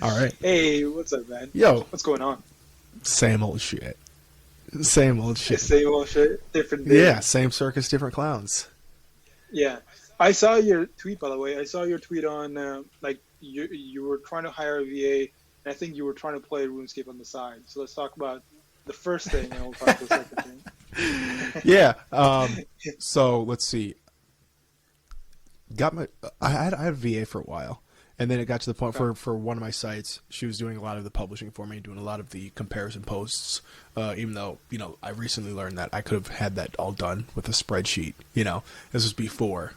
All right. Hey, what's up, man? Yo, What's going on? same old shit. Same old shit. Same old shit, different Yeah, day. same circus, different clowns. Yeah, I saw your tweet, by the way. I saw your tweet on like you were trying to hire a VA, and I think you were trying to play RuneScape on the side. So let's talk about the first thing, and we'll talk about the second thing. Yeah. So let's see. Got my. I had a VA for a while, and then it got to the point Okay. for one of my sites. She was doing a lot of the publishing for me, doing a lot of the comparison posts. Even though I recently learned that I could have had that all done with a spreadsheet. This was before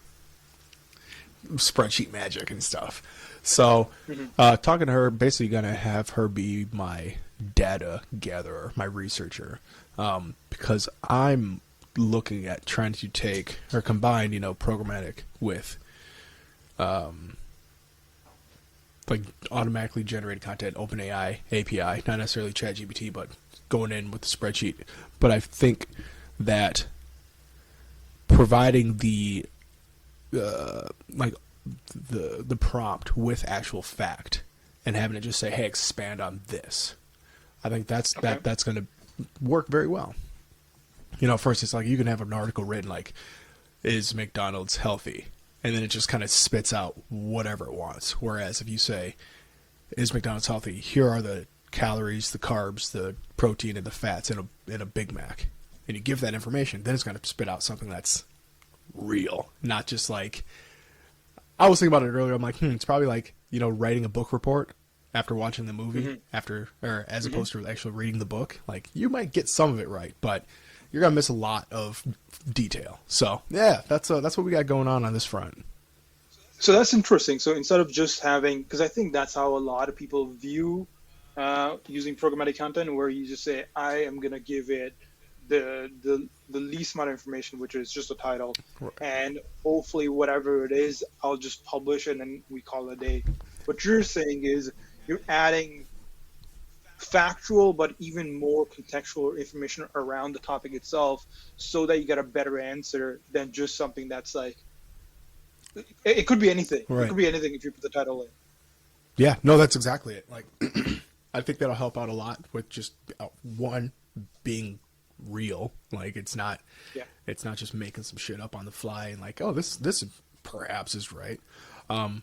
spreadsheet magic and stuff. So, Hmm. talking to her, basically gonna have her be my data gatherer, my researcher, because I'm looking at trying to take or combine, programmatic with like automatically generated content, OpenAI API, not necessarily ChatGPT, but going in with the spreadsheet. But I think that providing like the prompt with actual fact and having it just say, "Hey, expand on this." I think Okay. that's going to work very well. First it's like you can have an article written like, "Is McDonald's healthy?" and then it just kind of spits out whatever it wants. Whereas if you say, "Is McDonald's healthy? Here are the calories, the carbs, the protein, and the fats in a Big Mac," and you give that information, then it's going to spit out something that's real, not just like I was thinking about it earlier. I'm like, it's probably like writing a book report after watching the movie, Hmm. after or as Hmm. opposed to actually reading the book. Like you might get some of it right, but you're gonna miss a lot of detail. So yeah, that's what we got going on this front. So that's interesting. So instead of just having, because I think that's how a lot of people view using programmatic content, where you just say, I am gonna give it the least amount of information, which is just a title, Right. and hopefully whatever it is, I'll just publish it and then we call it a day. What you're saying is you're adding factual but even more contextual information around the topic itself so that you get a better answer than just something that's like it could be anything. It Right. could be anything if you put the title in. Yeah. No, that's exactly it. Like I think that'll help out a lot with just one being real. Like Yeah. it's not just making some shit up on the fly and like, oh, this perhaps is right. Um,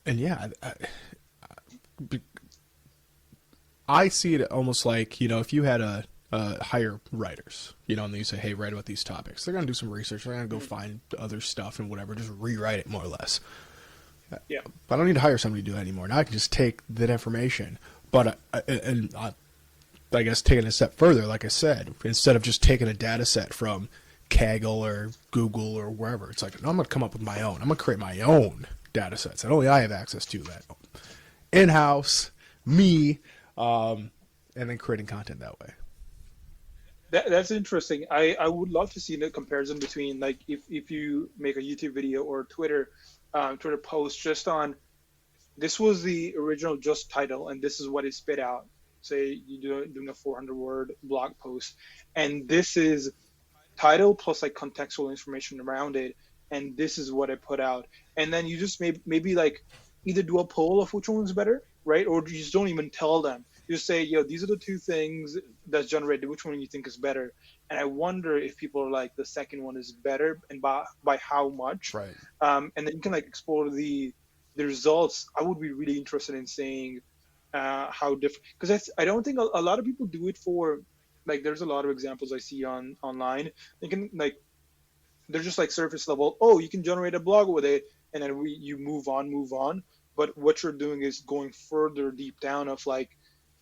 and yeah, I see it almost like if you had hire writers, and then you say, hey, write about these topics. They're gonna do some research. They're gonna go Mhm. find other stuff and whatever, just rewrite it more or less. Yeah. I don't need to hire somebody to do that anymore. Now I can just take that information, but I guess taking it a step further, like I said, instead of just taking a data set from Kaggle or Google or wherever, it's like, no, I'm going to come up with my own. I'm going to create my own data sets, and only I have access to that. In-house, me, and then creating content that way. That's interesting. I would love to see the comparison between like if you make a YouTube video or Twitter post just on this was the original just title and this is what it spit out. Say you doing a 400 word blog post and this is title plus like contextual information around it and this is what I put out. And then you just maybe like either do a poll of which one's better, right? Or you just don't even tell them. You just say, yo, these are the two things that's generated. Which one you think is better? And I wonder if people are like the second one is better and by how much. Right. And then you can like explore the results. I would be really interested in seeing how different because I don't think a lot of people do it for like there's a lot of examples I see on online. They can like they're just like surface level. Oh, you can generate a blog with it, and then you move on. But what you're doing is going further deep down of like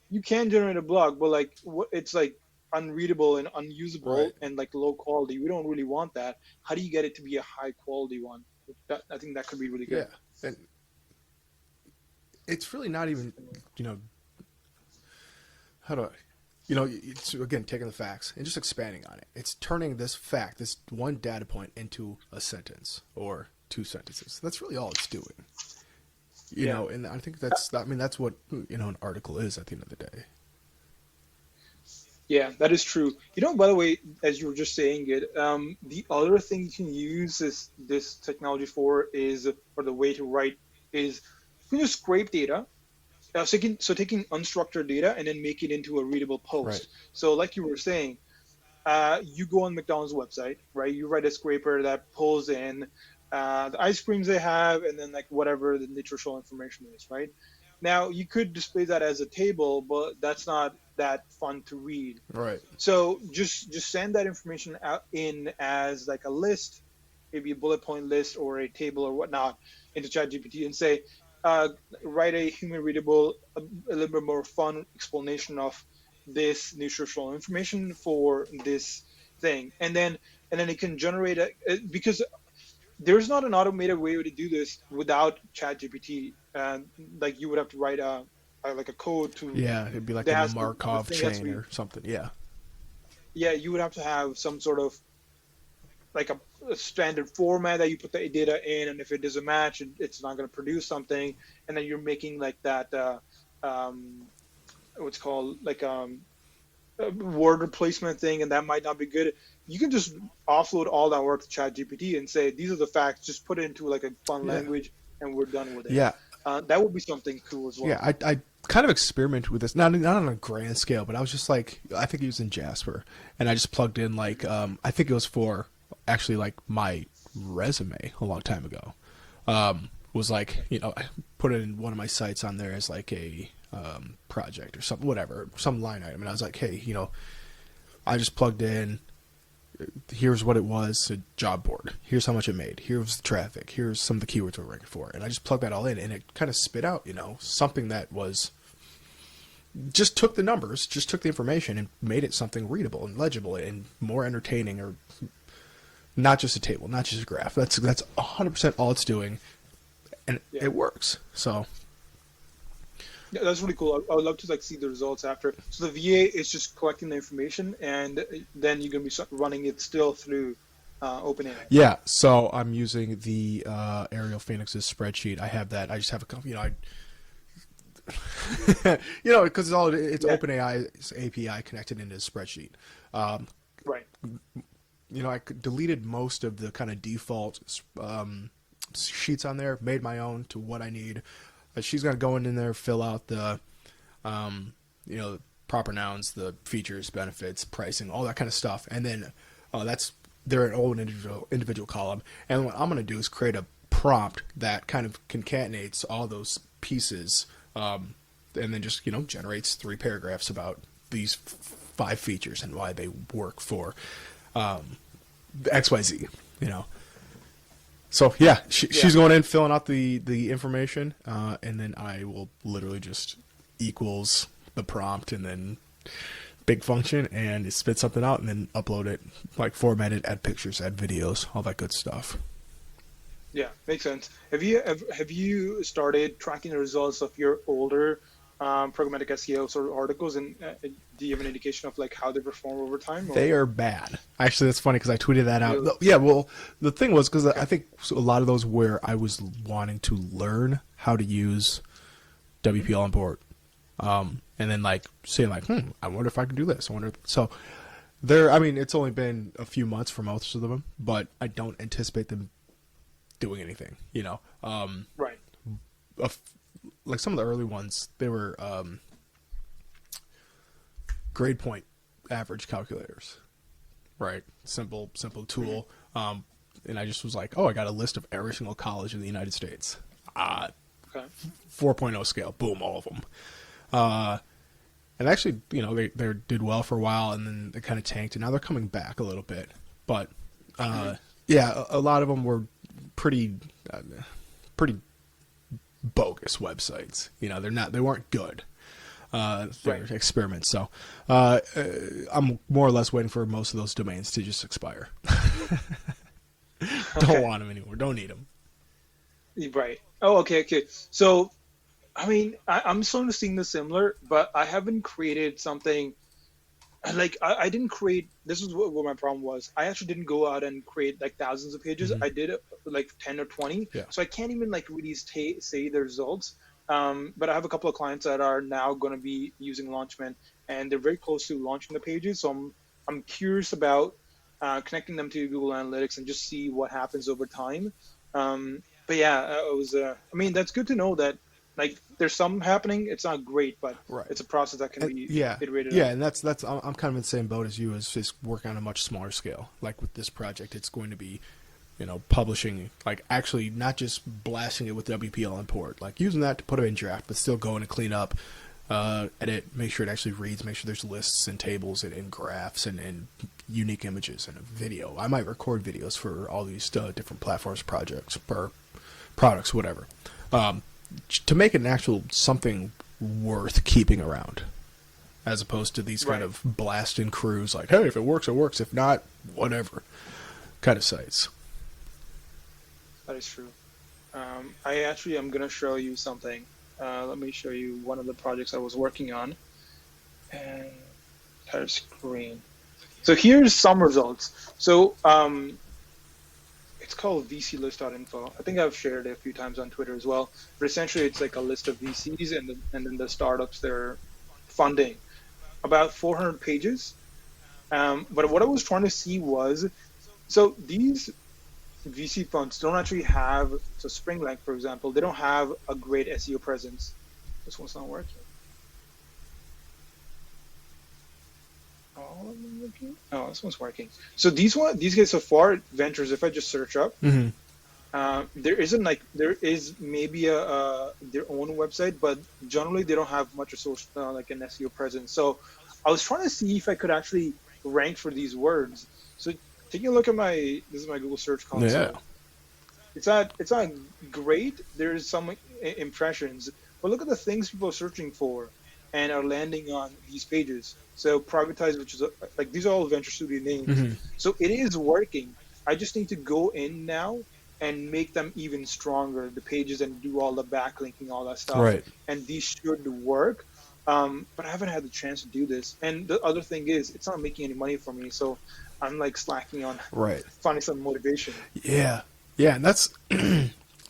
you can generate a blog, but like it's like unreadable and unusable Right. and like low quality. We don't really want that. How do you get it to be a high quality one? I think that could be really good. Yeah. And it's really not even, you know, how do I, it's again taking the facts and just expanding on it. It's turning this fact, this one data point, into a sentence or two sentences. That's really all it's doing. Yeah. And I think that's what an article is at the end of the day. Yeah, that is true. By the way, as you were just saying it, the other thing you can use this technology for is, or the way to write is you can just scrape data. So taking unstructured data and then make it into a readable Right. post. So like you were saying, you go on McDonald's website, right? You write a scraper that pulls in the ice creams they have, and then like whatever the nutritional information is, right? Now you could display that as a table, but that's not that fun to read. Right. So just send that information out in as like a list, maybe a bullet point list or a table or whatnot into ChatGPT and say, uh, write a human readable, a little bit more fun explanation of this nutritional information for this thing, and then it can generate because there's not an automated way to do this without ChatGPT. Like you would have to write like a code to Yeah, it'd be like that a has the Markov thing has to chain be, or something. Yeah. yeah, you would have to have some sort of like a standard format that you put the data in, and if it doesn't match, it's not going to produce something, and then you're making like that um, what's called like a word replacement thing, and that might not be good. You can just offload all that work to ChatGPT and say these are the facts, just put it into like a fun Yeah. language, and we're done with it. Yeah. That would be something cool as Yeah. well. I kind of experimented with this, not on a grand scale, but I was just like, I think it was in Jasper, and I just plugged in like, I think it was for actually like my resume a long time ago. Was like, I put it in one of my sites on there as like a project or something, whatever, some line item, and I was like, hey, I just plugged in. Here's what it was, a job board. Here's how much it made. Here's the traffic. Here's some of the keywords we're ranking for. And I just plugged that all in, and it kind of spit out, something that was just took the numbers, just took the information, and made it something readable and legible and more entertaining, or not just a table, not just a graph. That's 100% all it's doing, and Yeah. it works. So Yeah, that's really cool. I would love to like see the results after. So the VA is just collecting the information, and then you're gonna be running it still through OpenAI. yeah, so I'm using the Ariel Phoenix's spreadsheet. I have that. I just have a couple, because it's Yeah. OpenAI's API connected into the spreadsheet. Right. I deleted most of the kind of default sheets on there, made my own to what I need. She's gonna go in there, fill out the, proper nouns, the features, benefits, pricing, all that kind of stuff, and then they're an old individual column. And what I'm gonna do is create a prompt that kind of concatenates all those pieces, and then just generates 3 paragraphs about these 5 features and why they work for XYZ. So yeah, she's going in, filling out the information, and then I will literally just equals the prompt and then big function, and it spits something out, and then upload it, like format it, add pictures, add videos, all that good stuff. Yeah, makes sense. Have you started tracking the results of your older programmatic SEO sort of articles, and do you have an indication of like how they perform over time? Or? They are bad. Actually, that's funny because I tweeted that out. Really? Yeah, well, the thing was because I think a lot of those where I was wanting to learn how to use WPL import, and then like saying like, I wonder if I can do this. I wonder. So there. I mean, it's only been a few months for most of them, but I don't anticipate them doing anything. Right. Like some of the early ones, they were grade point average calculators, right? Simple tool. And I just was like, oh, I got a list of every single college in the United States. Okay. 4.0 scale, boom, all of them. And actually, they did well for a while, and then they kind of tanked, and now they're coming back a little bit. But yeah, a lot of them were pretty bogus websites. They weren't good. They're Right. experiments. So I'm more or less waiting for most of those domains to just expire. Don't want them anymore. Don't need them. Right. Oh, okay. So, I mean, I'm sort of seeing this similar, but I haven't created something like I didn't create. This is what my problem was. I actually didn't go out and create like thousands of pages. Mm-hmm. I did like 10 or 20. Yeah. So I can't even like really say the results. But I have a couple of clients that are now going to be using Launchman, and they're very close to launching the pages. So I'm curious about connecting them to Google Analytics and just see what happens over time. But yeah, it was. I mean, that's good to know that like there's some happening. It's not great, but Right. it's a process that can And be yeah, iterated yeah, on. and that's I'm kind of in the same boat as you. Is just working on a much smaller scale. Like with this project, it's going to be, publishing, like actually not just blasting it with WPL import, like using that to put it in draft, but still going to clean up, edit, make sure it actually reads, make sure there's lists and tables and graphs and unique images and a video. I might record videos for all these different platforms, projects, or products, whatever, to make it an actual something worth keeping around, as opposed to these kind Right. of blasting crews like, hey, if it works, it works. If not, whatever kind of sites. That is true. I actually am gonna show you something. Let me show you one of the projects I was working on. And entire screen. So here's some results. So it's called vclist.info. I think I've shared it a few times on Twitter as well. But essentially, it's like a list of VCs and then the startups they're funding. About 400 pages. But what I was trying to see was, so these VC funds don't actually have, so Springlink, for example, they don't have a great SEO presence. This one's not working. All of them working? Oh, this one's working. So these guys so far ventures. If I just search up, Mm-hmm. there is maybe their own website, but generally they don't have much of like an SEO presence. So I was trying to see if I could actually rank for these words. So taking a look at this is my Google search console. Yeah. It's not great. There's some impressions, but look at the things people are searching for and are landing on these pages. So privatized, which is like these are all venture studio names. Mm-hmm. So it is working. I just need to go in now and make them even stronger, the pages, and do all the backlinking, all that stuff. Right. And these should work. But I haven't had the chance to do this. And the other thing is, it's not making any money for me. So I'm like slacking on Right. finding some motivation. Yeah. Yeah, and that's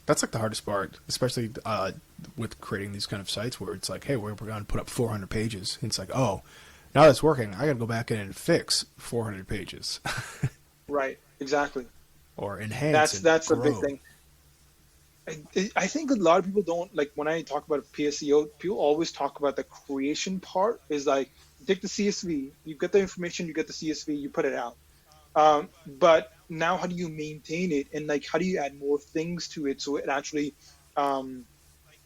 that's like the hardest part, especially with creating these kind of sites where it's like, hey, we're going to put up 400 pages. And it's like, oh, now that's working. I got to go back in and fix 400 pages. Right. Exactly. Or enhance. That's and a big grow. thing. I think a lot of people don't like when I talk about PSEO. People always talk about the creation part. Is like you take the CSV, you get the information, you get the CSV, you put it out. But now, how do you maintain it, and like how do you add more things to it so it actually,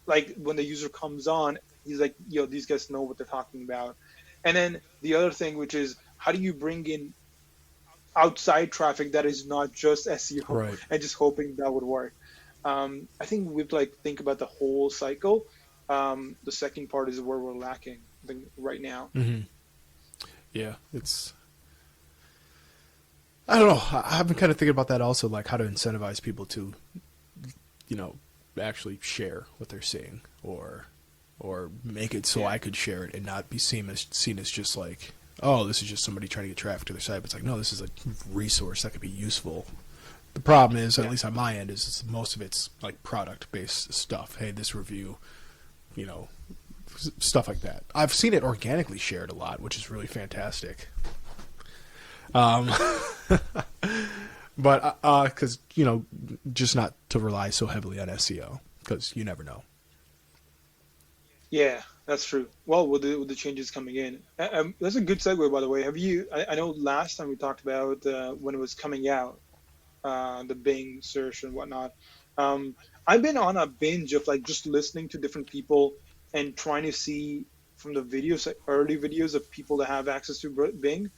like when the user comes on, he's like, yo, these guys know what they're talking about. And then the other thing, which is how do you bring in outside traffic that is not just SEO Right. and just hoping that would work. I think we have to like think about the whole cycle. The second part is where we're lacking, I think, right now. Mm-hmm. Yeah, it's. I don't know. I've been kind of thinking about that also, like how to incentivize people to, actually share what they're seeing, or make it so I could share it and not be seen as just like, oh, this is just somebody trying to get traffic to their site. But it's like, no, this is a resource that could be useful. The problem is, at least on my end, is most of it's like product-based stuff. Hey, this review, stuff like that. I've seen it organically shared a lot, which is really fantastic. But because just not to rely so heavily on SEO, because you never know. Yeah, that's true. Well, with the changes coming in, that's a good segue, by the way. Have you? I know last time we talked about when it was coming out, the Bing search and whatnot. I've been on a binge of like just listening to different people and trying to see from the videos, like early videos of people that have access to Bing,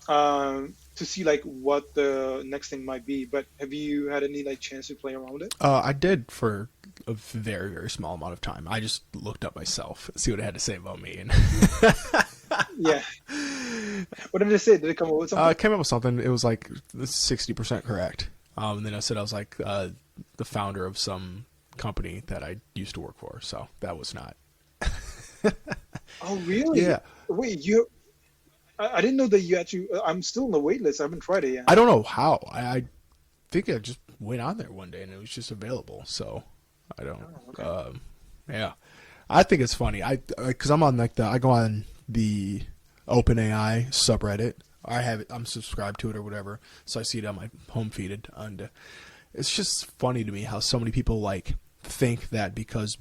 to see like what the next thing might be. But have you had any like chance to play around with it? I did for a very, very small amount of time. I just looked up myself, see what it had to say about me, and Yeah. What did it say? Did it come up with something? it came up with something. It was like 60% correct. And then I said I was like the founder of some company that I used to work for, so that was not. Oh, really? Yeah. Wait, I didn't know that you actually. I'm still on the wait list. I haven't tried it yet. I don't know how. I think I just went on there one day and it was just available. So I don't. Oh, okay. Yeah, I think it's funny. Because I'm on like I go on the OpenAI subreddit. I have it. I'm subscribed to it or whatever. So I see it on my home feed, and it's just funny to me how so many people like think that because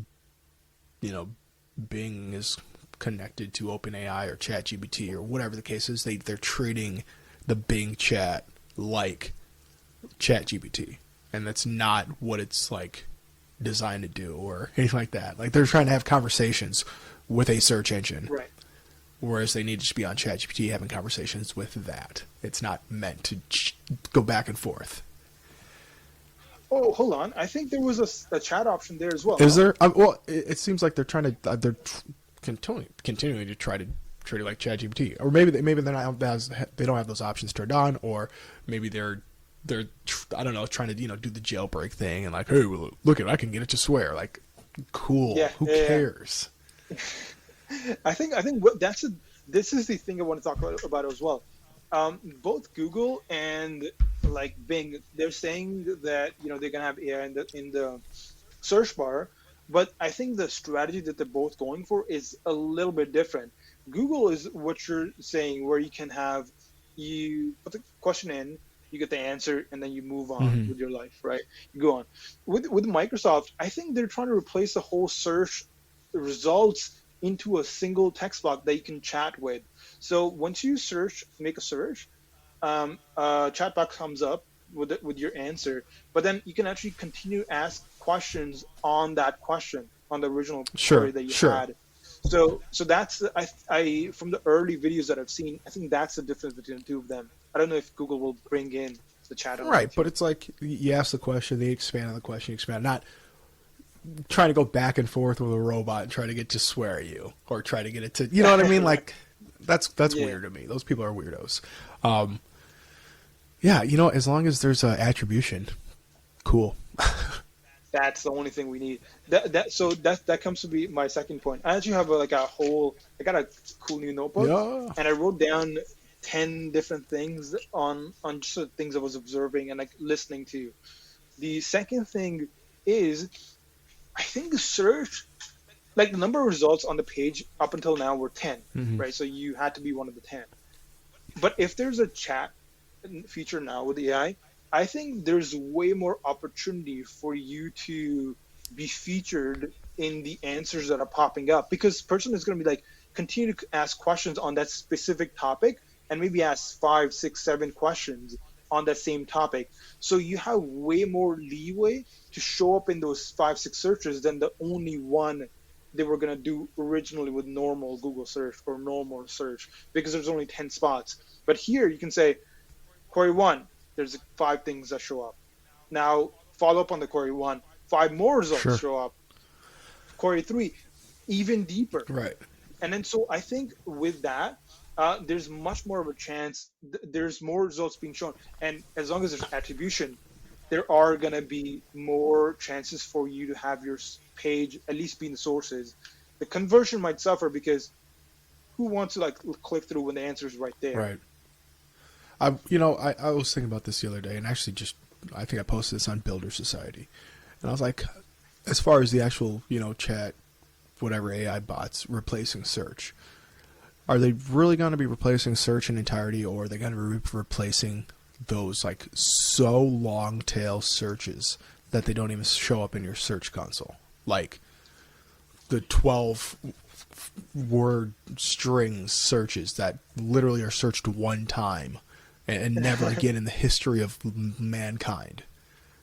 Bing is connected to OpenAI or ChatGPT or whatever the case is, they're treating the Bing chat like ChatGPT, and that's not what it's like designed to do or anything like that. Like they're trying to have conversations with a search engine, Right. whereas they need to just be on ChatGPT having conversations with that. It's not meant to go back and forth. Oh, hold on. I think there was a chat option there as well. Is there? Well, it seems like they're trying to they're continuing to try to treat it like ChatGPT, or maybe they're not they don't have those options turned on, or maybe they're I don't know, trying to do the jailbreak thing and like, hey, well, look at, I can get it to swear. Like, cool. Yeah, Who cares? I think this is the thing I want to talk about as well. Both Google and like Bing, they're saying that they're gonna have AI in the search bar, but I think the strategy that they're both going for is a little bit different. Google is what you're saying, where you put the question in, you get the answer, and then you move on with your life, right? You go on. With Microsoft, I think they're trying to replace the whole search results into a single text box that you can chat with. So once you make a search, a chat box comes up with your answer, but then you can actually continue to ask questions on that question, on the original query that you had. So that's I from the early videos that I've seen, I think that's the difference between the two of them. I don't know if Google will bring in the chat. Right, but it's like you ask the question, they expand on the question, not trying to go back and forth with a robot and try to get to swear at you or try to get it to, you know what I mean? Like that's weird to me. Those people are weirdos. Yeah, as long as there's attribution, cool. That's the only thing we need. That comes to be my second point. I actually have I got a cool new notebook, and I wrote down 10 different things on just the things I was observing and like listening to. The second thing is, I think the search, like the number of results on the page up until now were 10, right? So you had to be one of the 10. But if there's a chat feature now with AI, I think there's way more opportunity for you to be featured in the answers that are popping up, because person is going to be like, continue to ask questions on that specific topic and maybe ask 5, 6, 7 questions on that same topic. So you have way more leeway to show up in those 5, 6 searches than the only one they were going to do originally with normal Google search or normal search, because there's only 10 spots. But here you can say, query 1, there's 5 things that show up. Now follow up on the query 1, 5 more results show up. Query 3, even deeper. Right. And then so I think with that, there's much more of a chance, there's more results being shown. And as long as there's attribution, there are going to be more chances for you to have your page at least be in the sources. The conversion might suffer because who wants to like click through when the answer is right there? Right. I was thinking about this the other day, and actually I think I posted this on Builder Society. And I was like, as far as the actual, chat, whatever AI bots replacing search, are they really going to be replacing search in entirety, or are they going to be replacing those like so long tail searches that they don't even show up in your search console? Like the 12 word string searches that literally are searched one time and never again in the history of mankind.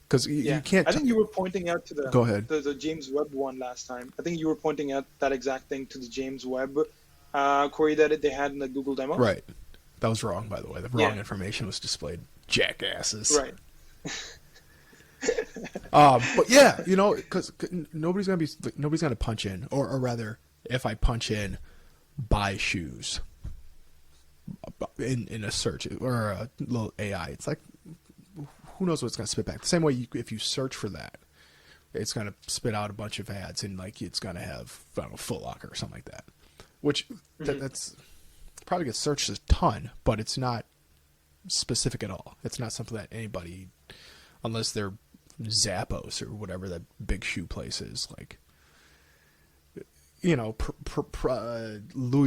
Because you can't. I think you were pointing out to Go ahead. the James Webb one last time. I think you were pointing out that exact thing to the James Webb query that they had in the Google demo. Right. That was wrong, by the way. The wrong information was displayed. Jackasses. Right. But yeah, because nobody's gonna punch in, or rather, if I punch in, buy shoes in a search or a little AI, it's like, who knows what it's gonna spit back. The same way if you search for that, it's gonna spit out a bunch of ads, and like it's gonna have, I don't know, Foot Locker or something like that, which that's probably gets searched a ton, but it's not specific at all. It's not something that anybody, unless they're Zappos or whatever that big shoe place is, like, Louis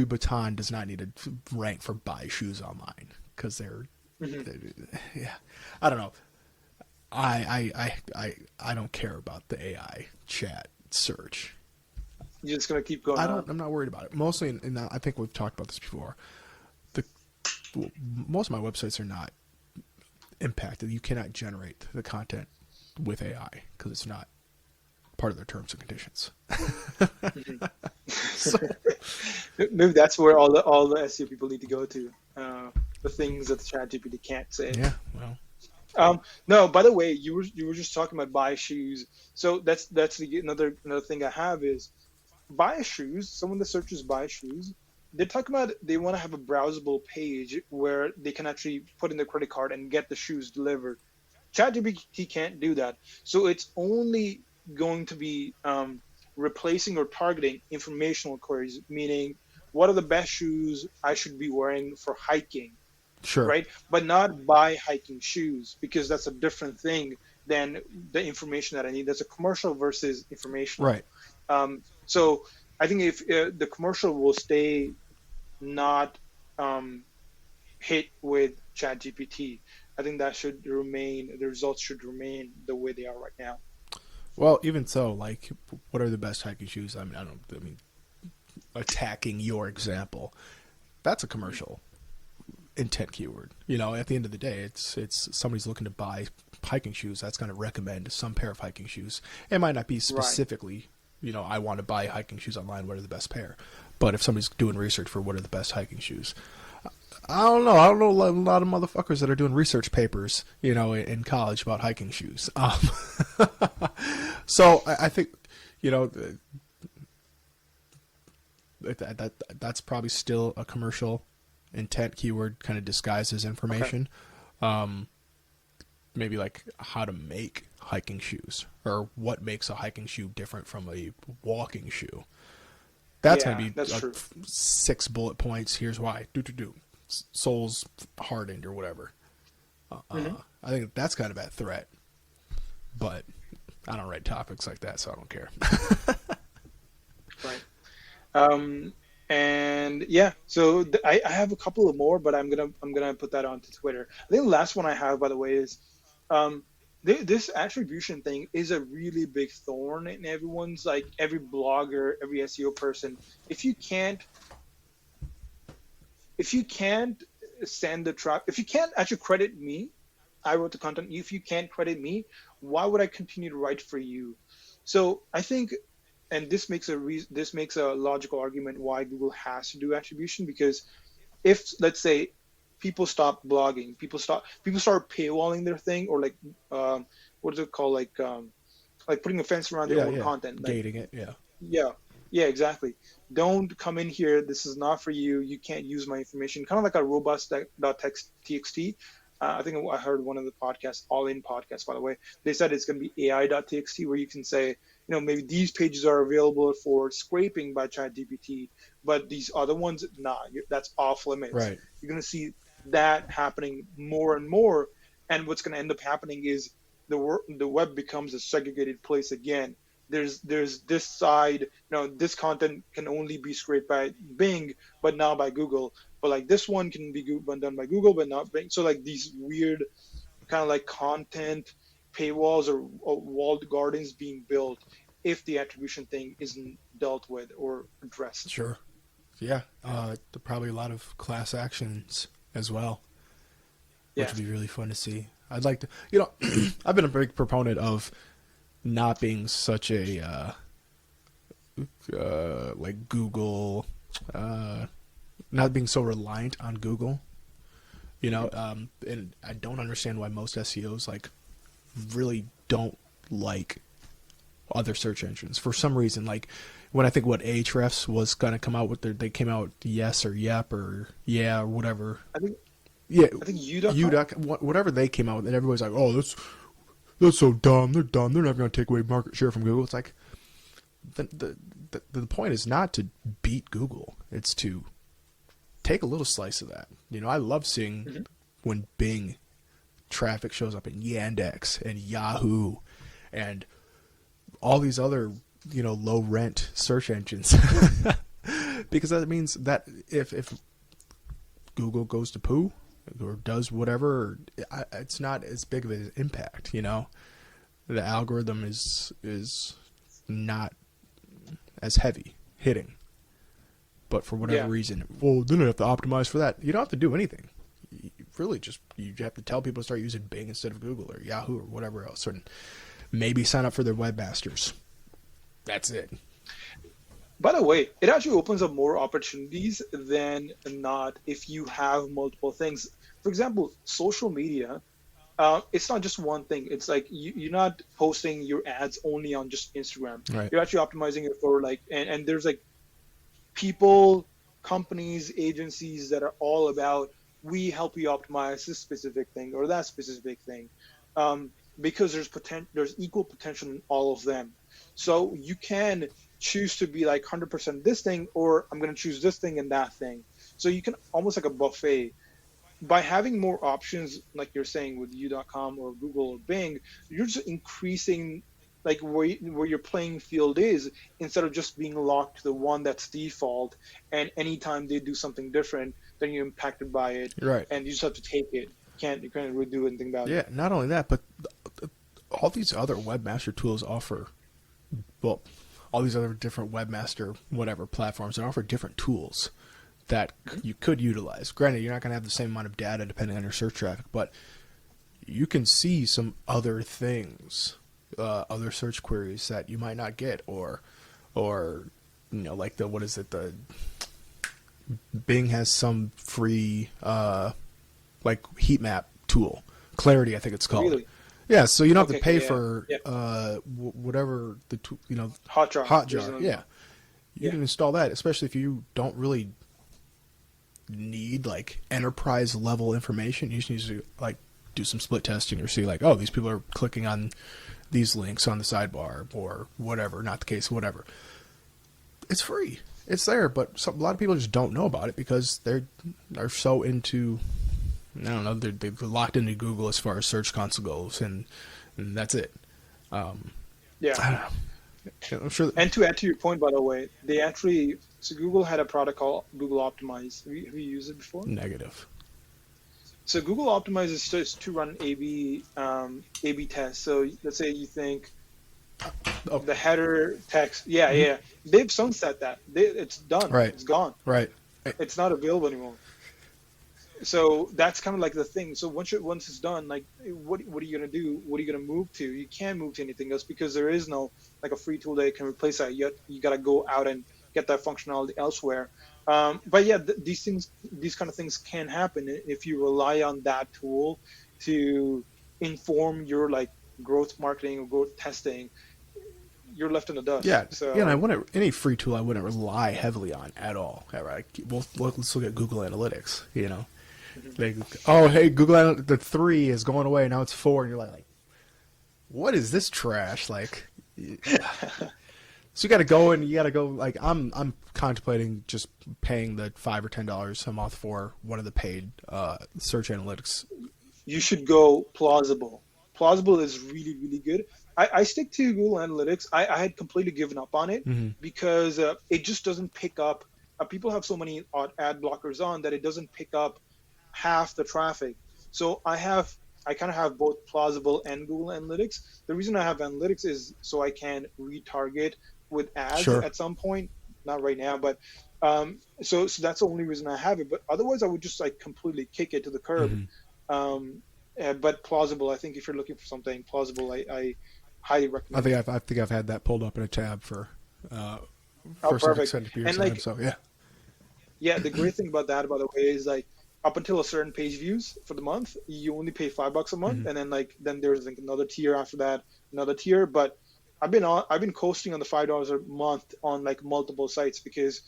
Vuitton does not need to rank for buy shoes online because they're yeah, I don't know. I don't care about the AI chat search. You're just gonna keep going on. I'm not worried about it. Mostly, and I think we've talked about this before. The most of my websites are not impacted. You cannot generate the content with AI because it's not part of their terms and conditions. So, Maybe that's where all the SEO people need to go to. The things that the ChatGPT can't say. yeah, well, No, by the way, you were just talking about buy shoes. So another thing I have is buy shoes. Someone that searches buy shoes, they're talking about they want to have a browsable page where they can actually put in their credit card and get the shoes delivered. ChatGPT can't do that. So it's only going to be replacing or targeting informational queries, meaning what are the best shoes I should be wearing for hiking, sure, right? But not buy hiking shoes, because that's a different thing than the information that I need. That's a commercial versus informational. right. So I think if the commercial will stay not hit with ChatGPT, I think that should remain. The results should remain the way they are right now. Well, even so, like, what are the best hiking shoes? I mean, attacking your example, that's a commercial intent keyword. You know, at the end of the day, it's somebody's looking to buy hiking shoes. That's going to recommend some pair of hiking shoes. It might not be specifically, you know, I want to buy hiking shoes online. What are the best pair? But if somebody's doing research for what are the best hiking shoes, I don't know. I don't know a lot of motherfuckers that are doing research papers, you know, in college about hiking shoes. So I think, you know, that's probably still a commercial intent keyword, kind of disguised as information. Okay. Maybe like how to make hiking shoes, or what makes a hiking shoe different from a walking shoe. That's going to be like 6 bullet points. Here's why. Soles hardened or whatever. I think that's kind of a threat, but I don't write topics like that, so I don't care. Right. And yeah, so I have a couple of more, but I'm gonna put that onto Twitter. I think the last one I have, by the way, is this attribution thing is a really big thorn in everyone's, like every blogger, every SEO person. If you can't send the traffic, if you can't actually credit me, I wrote the content. If you can't credit me, why would I continue to write for you? So I think, and this makes a logical argument why Google has to do attribution, because if, let's say, people stop blogging, people start paywalling their thing, or like what is it called, like putting a fence around their own content, like, gating it, yeah, exactly. Don't come in here. This is not for you. You can't use my information. Kind of like a robust.txt. I think I heard one of the podcasts, All In podcast, by the way. They said it's going to be AI.txt, where you can say, you know, maybe these pages are available for scraping by ChatGPT, but these other ones, nah, that's off limits. Right. You're going to see that happening more and more. And what's going to end up happening is the web becomes a segregated place again. There's this side, you know, this content can only be scraped by Bing, but not by Google. But like this one can be done by Google, but not Bing. So like these weird kind of like content paywalls or walled gardens being built if the attribution thing isn't dealt with or addressed. Sure. Yeah. Probably a lot of class actions as well, which would be really fun to see. I'd like to, you know, I've been a big proponent of not being such a like Google, not being so reliant on Google, you know, and I don't understand why most SEOs like really don't like other search engines for some reason. Like when I think what Ahrefs was going to come out with, they came out yes or yep or yeah or whatever. I think U.com, whatever they came out with, and everybody's like, oh, that's so dumb. They're dumb. They're never going to take away market share from Google. It's like the point is not to beat Google. It's to take a little slice of that. You know, I love seeing when Bing traffic shows up in Yandex and Yahoo and all these other, you know, low rent search engines, because that means that if Google goes to poo or does whatever, it's not as big of an impact. You know, the algorithm is not as heavy hitting. But for whatever reason, well, then I have to optimize for that. You don't have to do anything. You really just, you have to tell people to start using Bing instead of Google or Yahoo or whatever else, and maybe sign up for their webmasters. That's it. By the way, it actually opens up more opportunities than not if you have multiple things. For example, social media, it's not just one thing. It's like you're not posting your ads only on just Instagram. Right. You're actually optimizing it for like, and there's like people, companies, agencies that are all about, we help you optimize this specific thing or that specific thing, because there's equal potential in all of them. So you can choose to be like 100% this thing, or I'm going to choose this thing and that thing. So you can almost like a buffet. By having more options, like you're saying with you.com or Google or Bing, you're just increasing like where your playing field is, instead of just being locked to the one that's default, and anytime they do something different, then you're impacted by it, Right. and you just have to take it. You can't really do anything about it. Yeah, not only that, but all these other webmaster tools offer, well, all these other different webmaster whatever platforms that offer different tools that you could utilize. Granted, you're not going to have the same amount of data depending on your search traffic, but you can see some other things, other search queries that you might not get, or like the Bing has some free like heat map tool, Clarity I think it's called. Really? Yeah, so you don't have to pay yeah, for yeah. Whatever the Hotjar. Yeah, you can install that, especially if you don't really need like enterprise level information. You just need to like do some split testing or see like, oh, these people are clicking on these links on the sidebar or whatever. Not the case, whatever. It's free. It's there, but a lot of people just don't know about it because they're so into, I don't know, they're locked into Google as far as Search Console goes, and that's it. Yeah. I don't know. I'm sure. And to add to your point, by the way, so Google had a product called Google Optimize. Have you used it before? Negative. So Google Optimize is just to run A/B tests. So let's say you think the header text, they've sunset that. It's done. Right. It's gone. Right. It's not available anymore. So that's kind of like the thing. So once it's done, like what are you gonna do? What are you gonna move to? You can't move to anything else because there is no like a free tool that can replace that. You gotta go out and get that functionality elsewhere. But yeah, these kind of things can happen if you rely on that tool to inform your like growth marketing or growth testing. You're left in the dust. Yeah. So, yeah, and any free tool I wouldn't rely heavily on at all. All right. Well, let's look at Google Analytics. Like, oh, hey, Google the 3 is going away, now it's 4, and you're like, what is this trash? Like, so you got to go. Like, I'm contemplating just paying the $5 or $10 a month for one of the paid search analytics. You should go Plausible. Plausible is really, really good. I stick to Google Analytics. I had completely given up on it because it just doesn't pick up. People have so many ad blockers on that it doesn't pick up half the traffic. So I kind of have both Plausible and Google Analytics. The reason I have Analytics is so I can retarget with ads at some point. Not right now, but so that's the only reason I have it. But otherwise, I would just like completely kick it to the curb. But Plausible, I think if you're looking for something Plausible, I highly recommend. I think I've had that pulled up in a tab for some extended periods of time. So yeah, the great thing about that, by the way, is like up until a certain page views for the month, you only pay $5 a month, and then there's like another tier after that, another tier. But I've been coasting on the $5 a month on like multiple sites because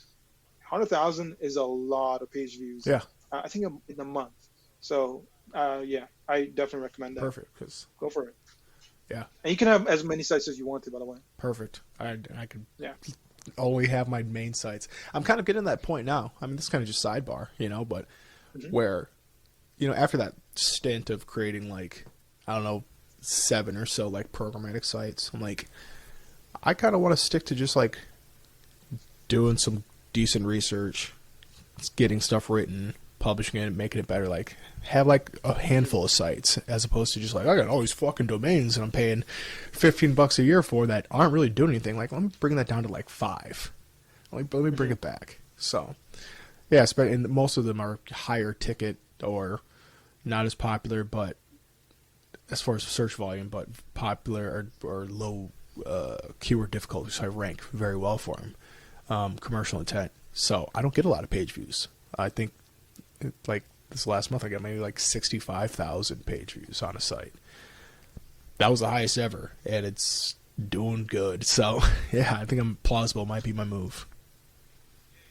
100,000 is a lot of page views. Yeah, I think in a month. So yeah, I definitely recommend that. Perfect. Cause, go for it. Yeah, and you can have as many sites as you want to, by the way. Perfect. I could only have my main sites. I'm kind of getting to that point now. I mean, this is kind of just sidebar, but where, after that stint of creating like, I don't know, 7 or so like programmatic sites, I'm like, I kind of want to stick to just like doing some decent research, getting stuff written, publishing it and making it better. Like, have like a handful of sites as opposed to just like, I got all these fucking domains and I'm paying $15 a year for that aren't really doing anything. Like, let me bring that down to like 5. Let me bring it back. So, yeah, and most of them are higher ticket or not as popular, but as far as search volume, but popular or low keyword difficulty, so I rank very well for them. Commercial intent. So I don't get a lot of page views. I think like this last month I got maybe like 65,000 page views on a site. That was the highest ever, and it's doing good. So yeah, I think I'm plausible might be my move.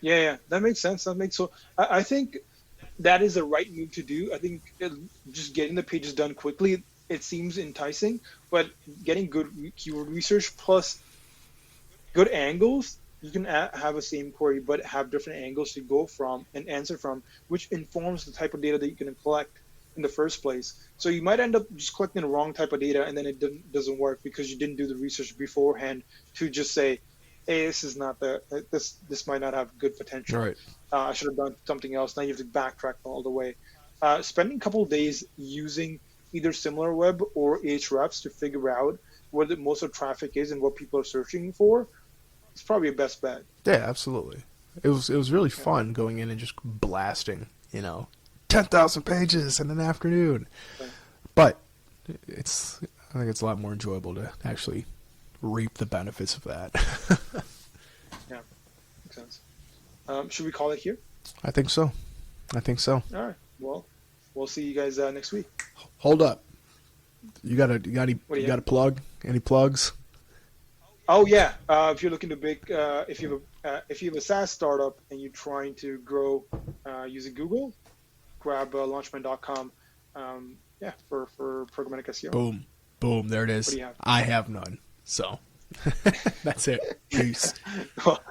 Yeah, that makes sense. I think that is the right move to do. I think just getting the pages done quickly, it seems enticing, but getting good keyword research plus good angles, you can have a same query but have different angles to go from and answer from, which informs the type of data that you can collect in the first place. So you might end up just collecting the wrong type of data, and then it doesn't work because you didn't do the research beforehand to just say, hey, this is not this might not have good potential. Right. I should have done something else. Now you have to backtrack all the way. Spending a couple of days using either SimilarWeb or Ahrefs to figure out where the most of traffic is and what people are searching for, it's probably a best bet. Yeah, absolutely. It was really fun going in and just blasting, 10,000 pages in an afternoon. Okay. But I think it's a lot more enjoyable to actually reap the benefits of that. Yeah, makes sense. Should we call it here? I think so. All right. Well, we'll see you guys next week. Hold up. You got a plug? Any plugs? Oh yeah. If you're looking to if you have a SaaS startup and you're trying to grow using Google, grab launchman.com. For programmatic SEO. Boom. There it is. What do you have? I have none. So that's it. Peace. Well,